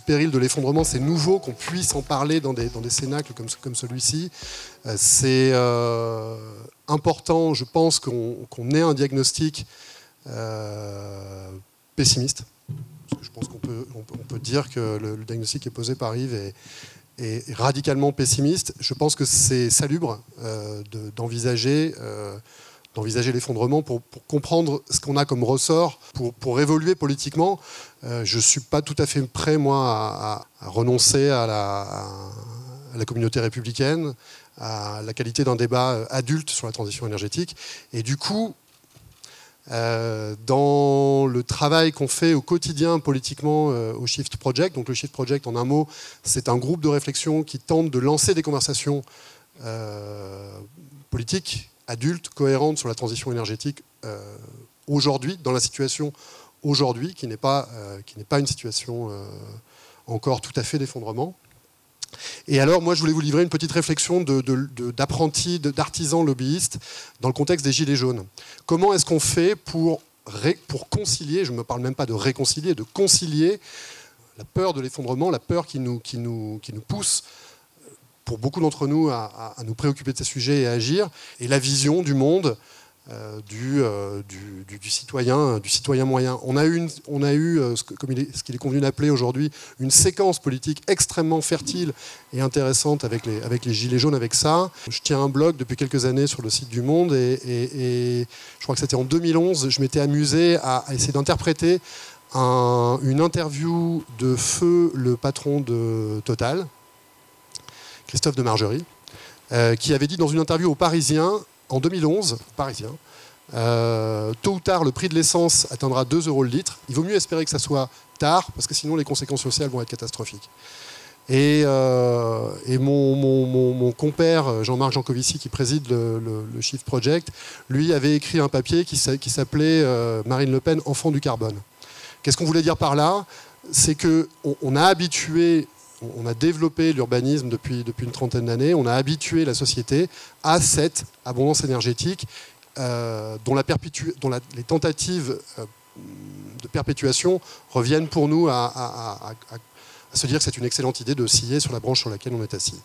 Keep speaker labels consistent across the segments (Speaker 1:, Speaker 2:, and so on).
Speaker 1: péril de l'effondrement. C'est nouveau qu'on puisse en parler dans des cénacles comme celui-ci. C'est important, je pense, qu'on ait un diagnostic pessimiste. Parce que je pense qu'on peut dire que le diagnostic qui est posé par Yves est radicalement pessimiste. Je pense que c'est salubre d'envisager l'effondrement pour comprendre ce qu'on a comme ressort, pour évoluer politiquement. Je ne suis pas tout à fait prêt, moi, à renoncer à la communauté républicaine, à la qualité d'un débat adulte sur la transition énergétique. Et du coup, dans le travail qu'on fait au quotidien politiquement au Shift Project, donc le Shift Project, en un mot, c'est un groupe de réflexion qui tente de lancer des conversations politiques, adultes, cohérentes sur la transition énergétique aujourd'hui, dans la situation aujourd'hui, qui n'est pas une situation encore tout à fait d'effondrement. Et alors, moi, je voulais vous livrer une petite réflexion d'apprenti, d'artisan lobbyiste dans le contexte des Gilets jaunes. Comment est-ce qu'on fait pour concilier, je ne me parle même pas de réconcilier, de concilier la peur de l'effondrement, la peur qui nous pousse, pour beaucoup d'entre nous, à nous préoccuper de ces sujets et à agir, et la vision du monde du citoyen moyen. On a eu ce qu'il est convenu d'appeler aujourd'hui une séquence politique extrêmement fertile et intéressante avec les Gilets jaunes, avec ça. Je tiens un blog depuis quelques années sur le site du Monde et je crois que c'était en 2011, je m'étais amusé à essayer d'interpréter une interview de Feu, le patron de Total, Christophe de Margerie, qui avait dit dans une interview au Parisien, en 2011, Parisien, tôt ou tard, le prix de l'essence atteindra 2 € le litre. Il vaut mieux espérer que ça soit tard, parce que sinon les conséquences sociales vont être catastrophiques. Et mon compère, Jean-Marc Jancovici, qui préside le Shift Project, lui avait écrit un papier qui s'appelait Marine Le Pen, enfant du carbone. Qu'est-ce qu'on voulait dire par là? C'est qu'on a habitué... On a développé l'urbanisme depuis une trentaine d'années. On a habitué la société à cette abondance énergétique dont les tentatives de perpétuation reviennent pour nous à se dire que c'est une excellente idée de scier sur la branche sur laquelle on est assis.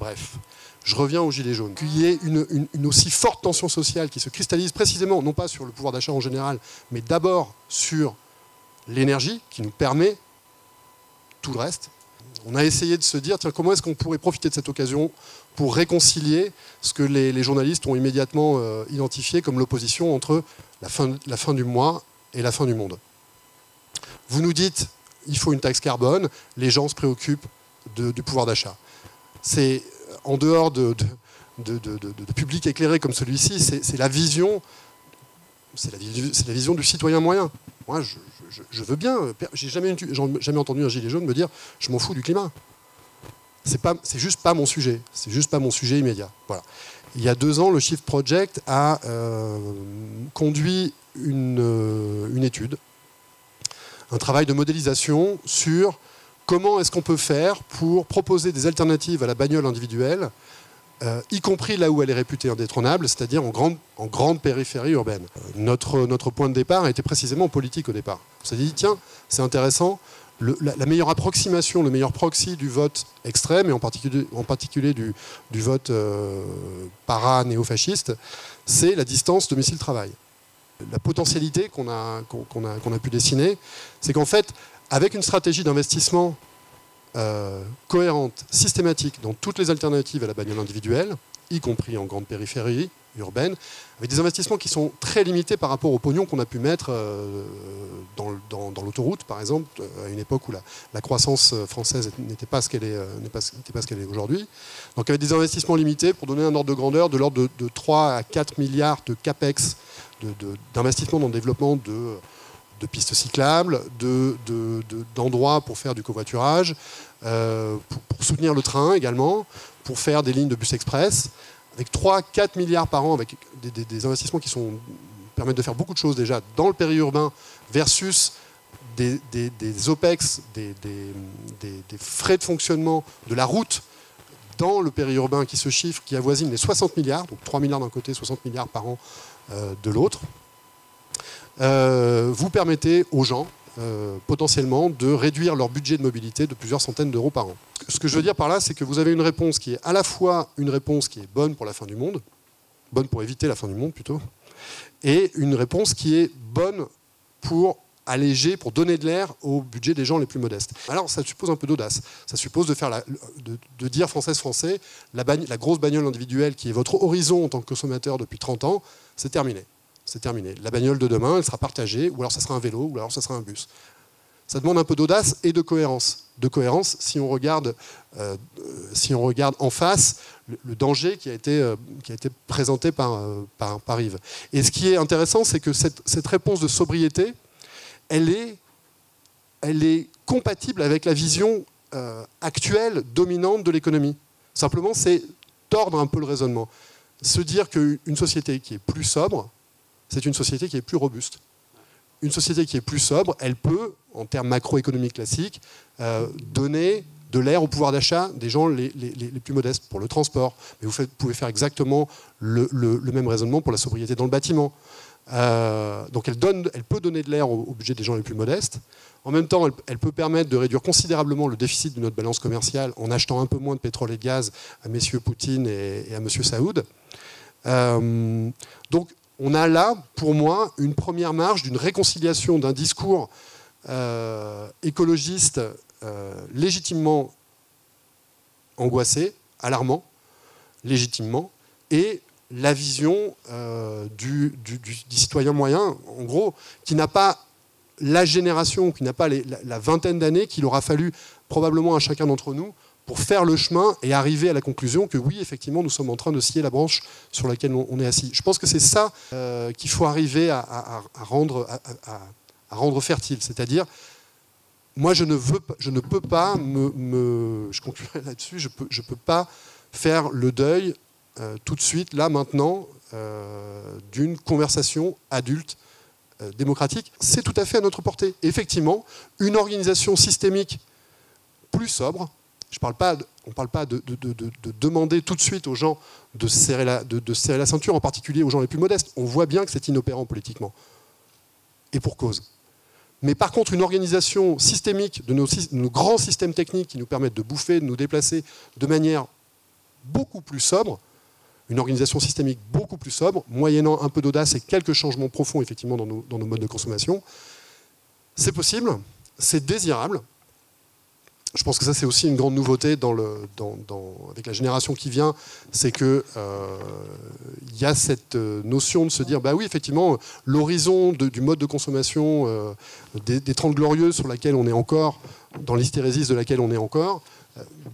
Speaker 1: Bref, je reviens aux Gilets jaunes. Qu'il y ait une aussi forte tension sociale qui se cristallise précisément, non pas sur le pouvoir d'achat en général, mais d'abord sur l'énergie qui nous permet tout le reste. On a essayé de se dire, tiens, comment est-ce qu'on pourrait profiter de cette occasion pour réconcilier ce que les journalistes ont immédiatement identifié comme l'opposition entre la fin du mois et la fin du monde. Vous nous dites, il faut une taxe carbone, les gens se préoccupent du pouvoir d'achat. C'est en dehors de publics éclairés comme celui-ci, c'est la vision du citoyen moyen. Moi, je veux bien. J'ai jamais entendu un gilet jaune me dire « je m'en fous du climat ». C'est juste pas mon sujet. C'est juste pas mon sujet immédiat. Voilà. Il y a 2 ans, le Shift Project a conduit une étude, un travail de modélisation sur comment est-ce qu'on peut faire pour proposer des alternatives à la bagnole individuelle, y compris là où elle est réputée indétrônable, c'est-à-dire en grande périphérie urbaine. Notre point de départ a été précisément politique au départ. On s'est dit, tiens, c'est intéressant, la meilleure approximation, le meilleur proxy du vote extrême, et en particulier du vote para-néofasciste, c'est la distance domicile-travail. La potentialité qu'on a pu dessiner, c'est qu'en fait, avec une stratégie d'investissement cohérente, systématique dans toutes les alternatives à la bagnole individuelle, y compris en grande périphérie urbaine, avec des investissements qui sont très limités par rapport au pognon qu'on a pu mettre dans l'autoroute, par exemple, à une époque où la croissance française n'était pas ce qu'elle est aujourd'hui. Donc avec des investissements limités, pour donner un ordre de grandeur, de l'ordre de 3 à 4 milliards de capex, d'investissement dans le développement de pistes cyclables, d'endroits pour faire du covoiturage, pour soutenir le train également, pour faire des lignes de bus express, avec 3-4 milliards par an, avec des investissements qui permettent de faire beaucoup de choses déjà dans le périurbain, versus des OPEX, des frais de fonctionnement de la route dans le périurbain qui avoisine les 60 milliards, donc 3 milliards d'un côté, 60 milliards par an de l'autre. Vous permettez aux gens, potentiellement de réduire leur budget de mobilité de plusieurs centaines d'euros par an. Ce que je veux dire par là, c'est que vous avez une réponse qui est à la fois une réponse qui est bonne pour la fin du monde, bonne pour éviter la fin du monde plutôt, et une réponse qui est bonne pour alléger, pour donner de l'air au budget des gens les plus modestes. Alors ça suppose un peu d'audace. Ça suppose de dire Français, la grosse bagnole individuelle qui est votre horizon en tant que consommateur depuis 30 ans, c'est terminé. C'est terminé. La bagnole de demain, elle sera partagée, ou alors ça sera un vélo, ou alors ça sera un bus. Ça demande un peu d'audace et de cohérence. De cohérence, si on regarde en face le danger qui a été présenté par Yves. Et ce qui est intéressant, c'est que cette réponse de sobriété, elle est compatible avec la vision actuelle, dominante de l'économie. Simplement, c'est tordre un peu le raisonnement. Se dire qu'une société qui est plus sobre, c'est une société qui est plus robuste. Une société qui est plus sobre, elle peut, en termes macroéconomiques classiques, donner de l'air au pouvoir d'achat des gens les plus modestes pour le transport. Mais vous pouvez faire exactement le même raisonnement pour la sobriété dans le bâtiment. Donc elle peut donner de l'air au budget des gens les plus modestes. En même temps, elle peut permettre de réduire considérablement le déficit de notre balance commerciale en achetant un peu moins de pétrole et de gaz à messieurs Poutine et à monsieur Saoud. Donc on a là, pour moi, une première marge d'une réconciliation d'un discours écologiste légitimement angoissé, alarmant, légitimement, et la vision du citoyen moyen, en gros, qui n'a pas la génération, qui n'a pas la vingtaine d'années qu'il aura fallu probablement à chacun d'entre nous pour faire le chemin et arriver à la conclusion que oui, effectivement, nous sommes en train de scier la branche sur laquelle on est assis. Je pense que c'est ça qu'il faut arriver à rendre fertile. C'est-à-dire, moi, je ne peux pas je conclurai là-dessus, je peux pas faire le deuil tout de suite, là, maintenant, d'une conversation adulte démocratique. C'est tout à fait à notre portée. Et effectivement, une organisation systémique plus sobre. On ne parle pas de demander tout de suite aux gens de serrer la ceinture, en particulier aux gens les plus modestes. On voit bien que c'est inopérant politiquement. Et pour cause. Mais par contre, une organisation systémique de nos grands systèmes techniques qui nous permettent de bouffer, de nous déplacer de manière beaucoup plus sobre, une organisation systémique beaucoup plus sobre, moyennant un peu d'audace et quelques changements profonds effectivement dans nos modes de consommation, c'est possible, c'est désirable. Je pense que ça, c'est aussi une grande nouveauté avec la génération qui vient, c'est qu'il y a cette notion de se dire, bah oui, effectivement, l'horizon du mode de consommation des 30 Glorieuses sur laquelle on est encore, dans l'hystérésis de laquelle on est encore,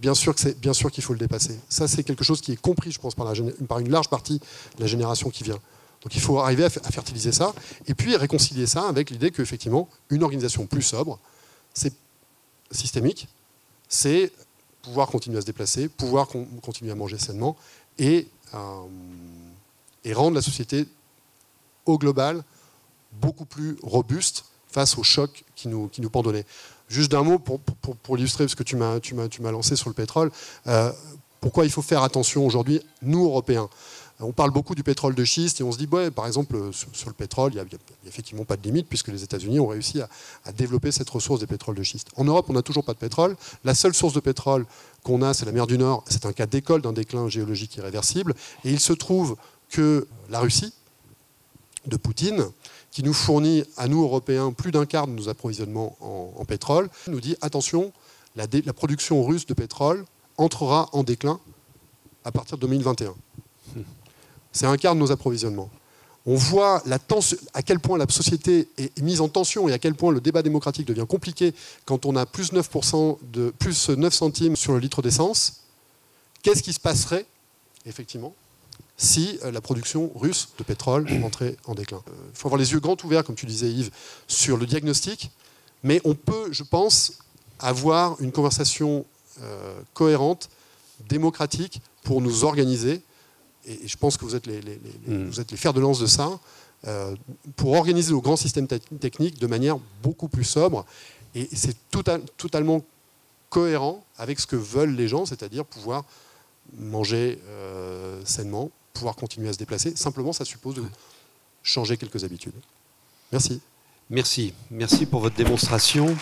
Speaker 1: bien sûr qu'il faut le dépasser. Ça, c'est quelque chose qui est compris, je pense, par une large partie de la génération qui vient. Donc il faut arriver à fertiliser ça, et puis réconcilier ça avec l'idée qu'effectivement, une organisation plus sobre, c'est systémique, c'est pouvoir continuer à se déplacer, pouvoir continuer à manger sainement et rendre la société au global beaucoup plus robuste face aux chocs qui nous pendonnaient. Juste d'un mot pour illustrer, parce que tu m'as lancé sur le pétrole, pourquoi il faut faire attention aujourd'hui, nous Européens. On parle beaucoup du pétrole de schiste et on se dit, ouais, par exemple, sur le pétrole, il n'y a effectivement pas de limite puisque les États-Unis ont réussi à développer cette ressource des pétroles de schiste. En Europe, on n'a toujours pas de pétrole. La seule source de pétrole qu'on a, c'est la mer du Nord. C'est un cas d'école d'un déclin géologique irréversible. Et il se trouve que la Russie, de Poutine, qui nous fournit à nous, Européens, plus d'un quart de nos approvisionnements en pétrole, nous dit, attention, la production russe de pétrole entrera en déclin à partir de 2021. C'est un quart de nos approvisionnements. On voit à quel point la société est mise en tension et à quel point le débat démocratique devient compliqué quand on a plus 9 centimes sur le litre d'essence. Qu'est-ce qui se passerait, effectivement, si la production russe de pétrole entrait en déclin? Il faut avoir les yeux grands ouverts, comme tu disais Yves, sur le diagnostic, mais on peut, je pense, avoir une conversation cohérente, démocratique, pour nous organiser. Et je pense que vous êtes les fers de lance de ça, pour organiser nos grands systèmes techniques de manière beaucoup plus sobre. Et c'est totalement cohérent avec ce que veulent les gens, c'est-à-dire pouvoir manger sainement, pouvoir continuer à se déplacer. Simplement, ça suppose de changer quelques habitudes. Merci.
Speaker 2: Merci. Merci pour votre démonstration.